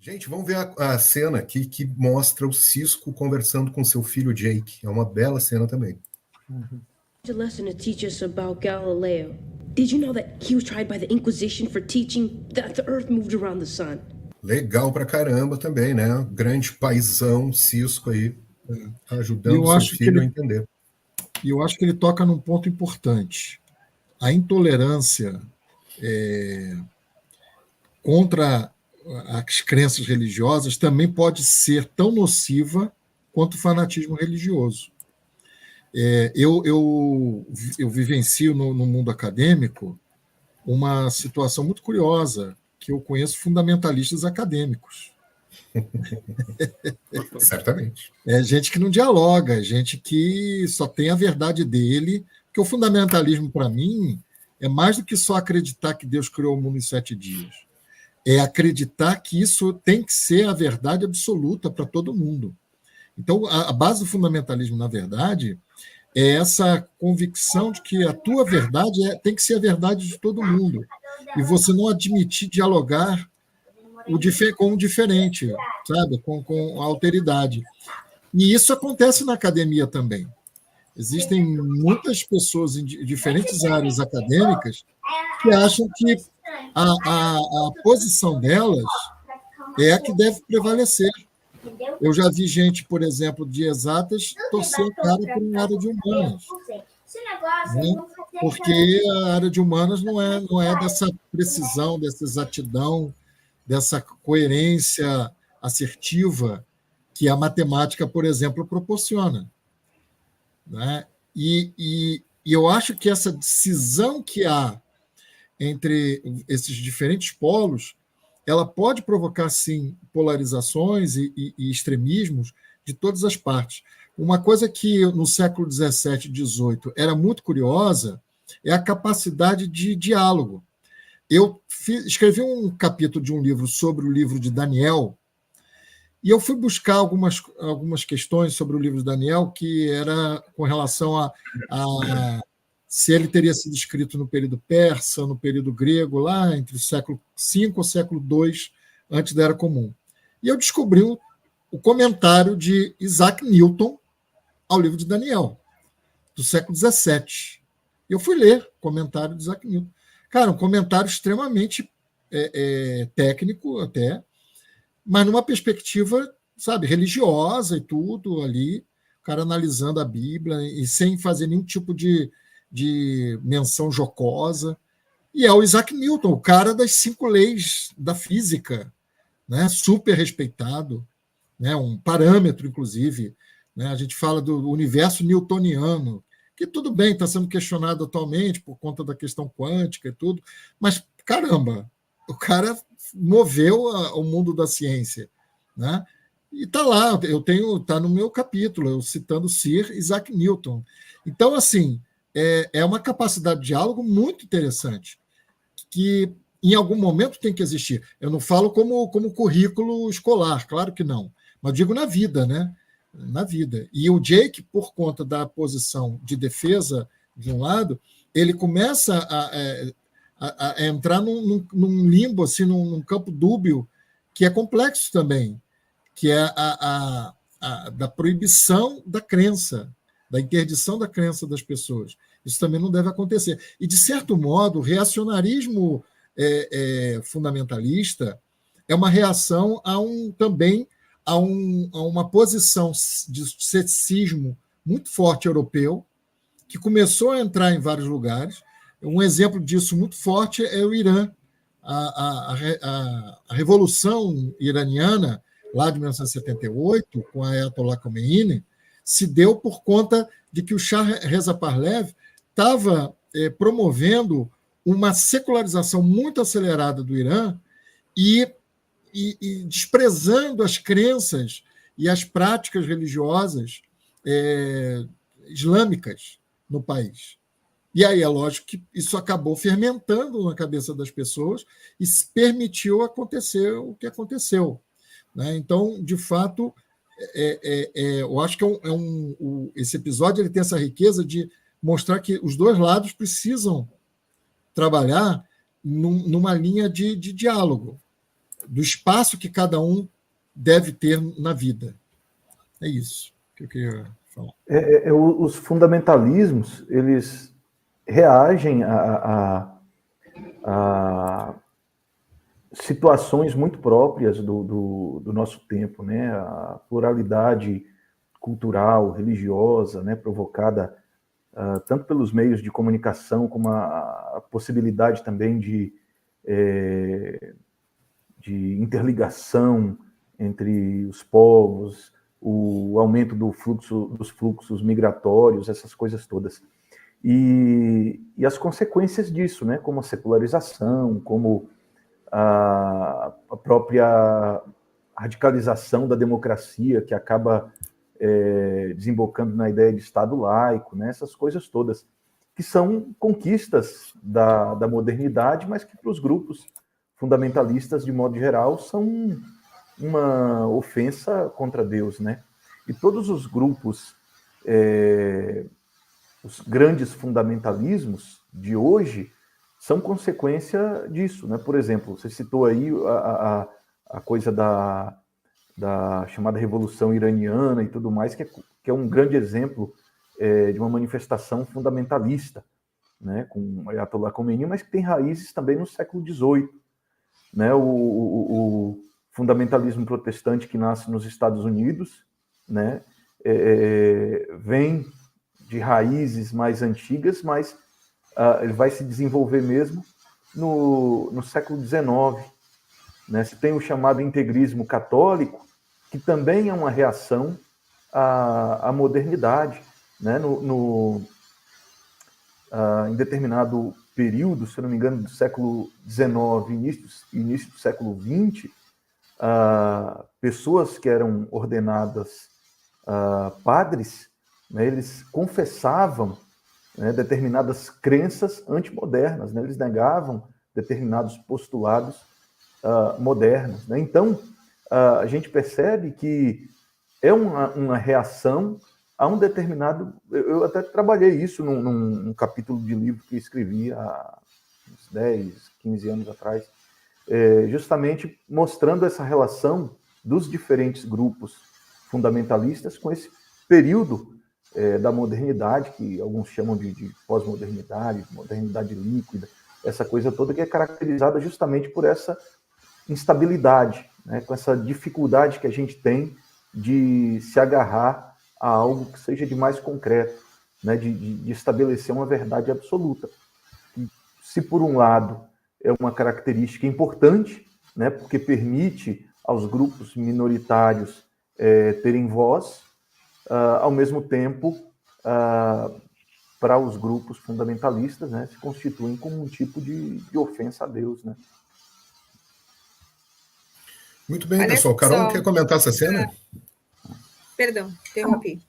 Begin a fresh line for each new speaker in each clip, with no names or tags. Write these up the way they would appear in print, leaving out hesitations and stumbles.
Gente, vamos ver a cena aqui que mostra o Cisco conversando com seu filho Jake. É uma bela cena também.
A lesson to teach us about Galileo. Did you know that he was tried by the Inquisition for teaching that the Earth moved around the sun?
Legal pra caramba também, né? Grande paizão Cisco aí, ajudando
Eu
seu
acho que
filho a
ele,
entender.
eu acho que ele toca num ponto importante. A intolerância contra as crenças religiosas também pode ser tão nociva quanto o fanatismo religioso. Eu vivencio no mundo acadêmico uma situação muito curiosa, que eu conheço fundamentalistas acadêmicos.
Certamente.
É gente que não dialoga, gente que só tem a verdade dele, porque o fundamentalismo, para mim, é mais do que só acreditar que Deus criou o mundo em 7 dias. É acreditar que isso tem que ser a verdade absoluta para todo mundo. Então, a base do fundamentalismo, na verdade, é essa convicção de que a tua verdade tem que ser a verdade de todo mundo. E você não admitir dialogar com o diferente, sabe? Com a alteridade. E isso acontece na academia também. Existem muitas pessoas em diferentes áreas acadêmicas que acham que a posição delas é a que deve prevalecer. Eu já vi gente, por exemplo, de exatas torcer a cara por uma área de humanas. Né? Porque a área de humanas não é dessa precisão, dessa exatidão, dessa coerência assertiva que a matemática, por exemplo, proporciona. Né? E eu acho que essa cisão que há entre esses diferentes polos, ela pode provocar, sim, polarizações e extremismos de todas as partes. Uma coisa que no século XVII e XVIII era muito curiosa é a capacidade de diálogo. Eu escrevi um capítulo de um livro sobre o livro de Daniel, e eu fui buscar algumas questões sobre o livro de Daniel, que era com relação a se ele teria sido escrito no período persa, no período grego, lá entre o século V ou século II, antes da Era Comum. E eu descobri o comentário de Isaac Newton ao livro de Daniel, do século XVII. Eu fui ler o comentário de Isaac Newton. Cara, um comentário extremamente técnico até, mas numa perspectiva, sabe, religiosa e tudo ali, o cara analisando a Bíblia e sem fazer nenhum tipo de menção jocosa. E é o Isaac Newton, o cara das 5 leis da física, né? Super respeitado, né? Um parâmetro, inclusive. Né? A gente fala do universo newtoniano, que tudo bem, está sendo questionado atualmente por conta da questão quântica e tudo, mas, caramba, o cara moveu o mundo da ciência. Né? E está lá, está no meu capítulo, eu citando Sir Isaac Newton. Então, assim, é uma capacidade de diálogo muito interessante, que em algum momento tem que existir. Eu não falo como currículo escolar, claro que não, mas digo na vida, né? Na vida. E o Jake, por conta da posição de defesa, de um lado, ele começa a entrar num limbo, assim, num campo dúbio, que é complexo também, que é da proibição da crença, da interdição da crença das pessoas. Isso também não deve acontecer. E, de certo modo, o reacionarismo fundamentalista é uma reação também a uma posição de ceticismo muito forte europeu, que começou a entrar em vários lugares. Um exemplo disso muito forte é o Irã. A Revolução Iraniana, lá de 1978, com a Ayatollah Khomeini, se deu por conta de que o Shah Reza Pahlavi estava promovendo uma secularização muito acelerada do Irã e desprezando as crenças e as práticas religiosas islâmicas no país. E aí é lógico que isso acabou fermentando na cabeça das pessoas e permitiu acontecer o que aconteceu. Né? Então, de fato, eu acho que esse episódio ele tem essa riqueza de mostrar que os dois lados precisam trabalhar numa linha de diálogo. do espaço que cada um deve ter na vida. É isso que eu queria falar.
Os fundamentalismos, eles reagem a situações muito próprias do nosso tempo, né? A pluralidade cultural, religiosa, né? Provocada tanto pelos meios de comunicação, como a possibilidade também de interligação entre os povos, o aumento dos fluxos migratórios, essas coisas todas. E as consequências disso, né? Como a secularização, como a própria radicalização da democracia, que acaba desembocando na ideia de Estado laico, né? Essas coisas todas, que são conquistas da modernidade, mas que para os grupos fundamentalistas, de modo geral, são uma ofensa contra Deus, né? E todos os grupos, os grandes fundamentalismos de hoje, são consequência disso, né? Por exemplo, você citou aí a coisa da chamada Revolução Iraniana e tudo mais, que é um grande exemplo de uma manifestação fundamentalista, né? Com Ayatollah Khomeini, mas que tem raízes também no século XVIII, né? O fundamentalismo protestante que nasce nos Estados Unidos, né? Vem de raízes mais antigas, mas ele vai se desenvolver mesmo no século XIX. Né? Você tem o chamado integrismo católico, que também é uma reação à modernidade. Né? Em determinado período, se eu não me engano, do século XIX, início do século XX, pessoas que eram ordenadas padres, né, eles confessavam, né, determinadas crenças antimodernas, né, eles negavam determinados postulados modernos. Né? Então, a gente percebe que é uma reação a um determinado... Eu até trabalhei isso num capítulo de livro que escrevi há uns 10, 15 anos atrás, justamente mostrando essa relação dos diferentes grupos fundamentalistas com esse período da modernidade, que alguns chamam de pós-modernidade, modernidade líquida, essa coisa toda que é caracterizada justamente por essa instabilidade, né, com essa dificuldade que a gente tem de se agarrar a algo que seja de mais concreto, né, de estabelecer uma verdade absoluta. E, se por um lado é uma característica importante, né, porque permite aos grupos minoritários terem voz, ao mesmo tempo, para os grupos fundamentalistas, né, se constituem como um tipo de ofensa a Deus. Né?
Muito bem, pessoal. Carol, quer comentar essa cena?
Perdão, interrompi.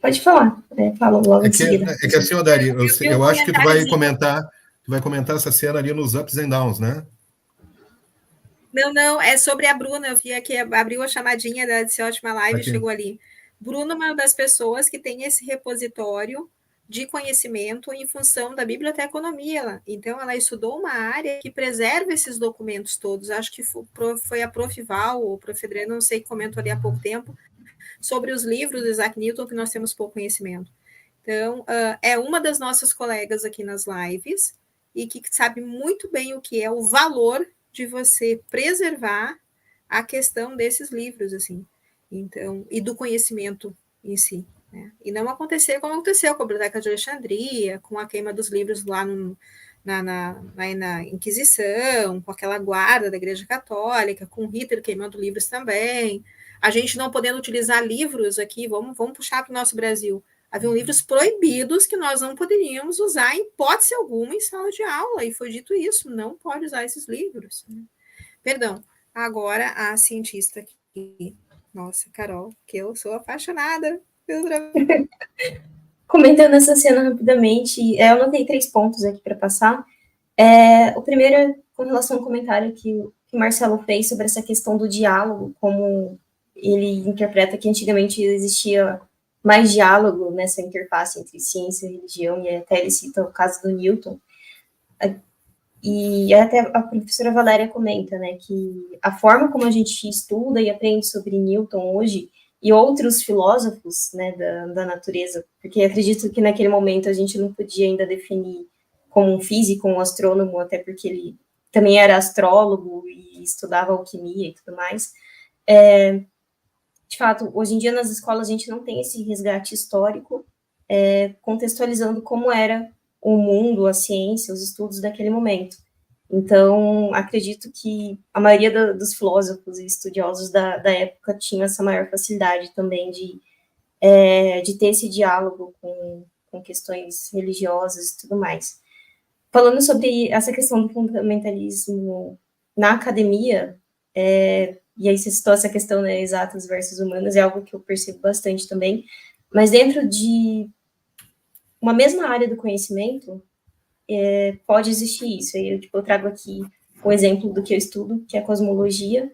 Pode falar, falo logo em seguida.
É que assim, Dari, eu acho que tu vai comentar essa cena ali nos Ups and Downs, né?
Não, é sobre a Bruna. Eu vi aqui, abriu a chamadinha dessa ótima live e chegou ali. Bruna é uma das pessoas que tem esse repositório de conhecimento em função da biblioteconomia. Então, ela estudou uma área que preserva esses documentos todos. Acho que foi a Prof. Val, ou Prof. Adriana, não sei, que comentou ali há pouco tempo, sobre os livros do Isaac Newton, que nós temos pouco conhecimento. Então, é uma das nossas colegas aqui nas lives, e que sabe muito bem o que é o valor de você preservar a questão desses livros, assim. Então, e do conhecimento em si. Né? E não acontecer como aconteceu com a Biblioteca de Alexandria, com a queima dos livros lá na Inquisição, com aquela guarda da Igreja Católica, com Hitler queimando livros também. A gente não podendo utilizar livros aqui, vamos puxar para o nosso Brasil. Haviam livros proibidos que nós não poderíamos usar em hipótese alguma em sala de aula, e foi dito isso, não pode usar esses livros. Perdão, agora a cientista aqui. Nossa, Carol, que eu sou apaixonada pelo trabalho.
Comentando essa cena rapidamente, eu anotei 3 pontos aqui para passar. O primeiro é com relação ao comentário que o Marcelo fez sobre essa questão do diálogo, como ele interpreta que antigamente existia mais diálogo nessa interface entre ciência e religião, e até ele cita o caso do Newton. E até a professora Valéria comenta, né, que a forma como a gente estuda e aprende sobre Newton hoje e outros filósofos, né, da natureza, porque acredito que naquele momento a gente não podia ainda definir como um físico, um astrônomo, até porque ele também era astrólogo e estudava alquimia e tudo mais. De fato, hoje em dia nas escolas a gente não tem esse resgate histórico, contextualizando como era o mundo, a ciência, os estudos daquele momento. Então, acredito que a maioria dos filósofos e estudiosos da época tinha essa maior facilidade também de ter esse diálogo com questões religiosas e tudo mais. Falando sobre essa questão do fundamentalismo na academia, e aí você citou essa questão, né, exatas versus humanas, é algo que eu percebo bastante também, mas dentro de uma mesma área do conhecimento, pode existir isso. Eu trago aqui o exemplo do que eu estudo, que é a cosmologia.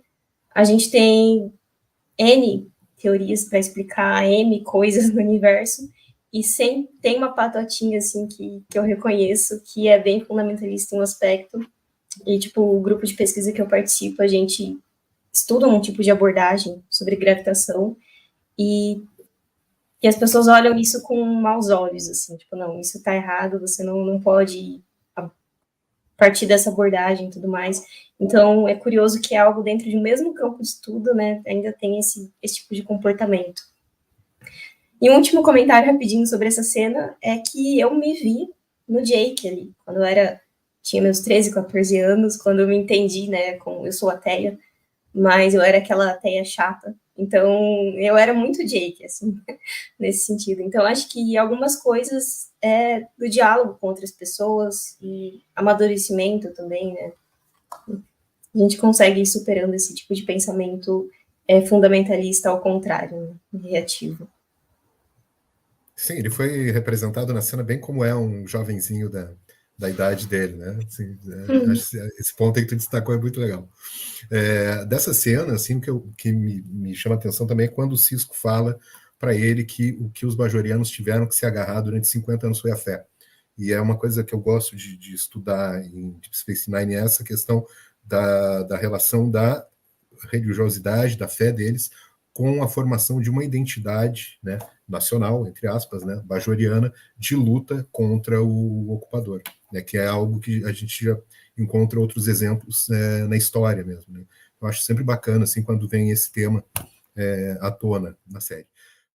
A gente tem N teorias para explicar N coisas no universo, e tem uma patotinha, assim, que eu reconheço, que é bem fundamentalista em um aspecto, e, tipo, o grupo de pesquisa que eu participo, a gente estuda um tipo de abordagem sobre gravitação, e as pessoas olham isso com maus olhos, assim, tipo, não, isso está errado, você não pode partir dessa abordagem e tudo mais. Então, é curioso que é algo dentro de um mesmo campo de estudo, né, ainda tem esse tipo de comportamento. E um último comentário rapidinho sobre essa cena é que eu me vi no Jake ali, quando tinha meus 13, 14 anos, quando eu me entendi, né, eu sou ateia, mas eu era aquela ateia chata, então eu era muito Jake, assim, nesse sentido. Então, acho que algumas coisas do diálogo com outras pessoas e amadurecimento também, né, a gente consegue ir superando esse tipo de pensamento fundamentalista ao contrário, né, reativo.
Sim, ele foi representado na cena bem como é um jovenzinho da idade dele, né? Assim, acho que esse ponto aí que tu destacou é muito legal. Dessa cena, assim, que me chama a atenção também é quando o Sisko fala para ele que o que os bajorianos tiveram que se agarrar durante 50 anos foi a fé. E é uma coisa que eu gosto de estudar em Deep Space Nine, é essa questão da relação da religiosidade, da fé deles, com a formação de uma identidade, né, nacional, entre aspas, né, bajoriana, de luta contra o ocupador, né, que é algo que a gente já encontra outros exemplos na história mesmo. Né? Eu acho sempre bacana assim, quando vem esse tema à tona na série.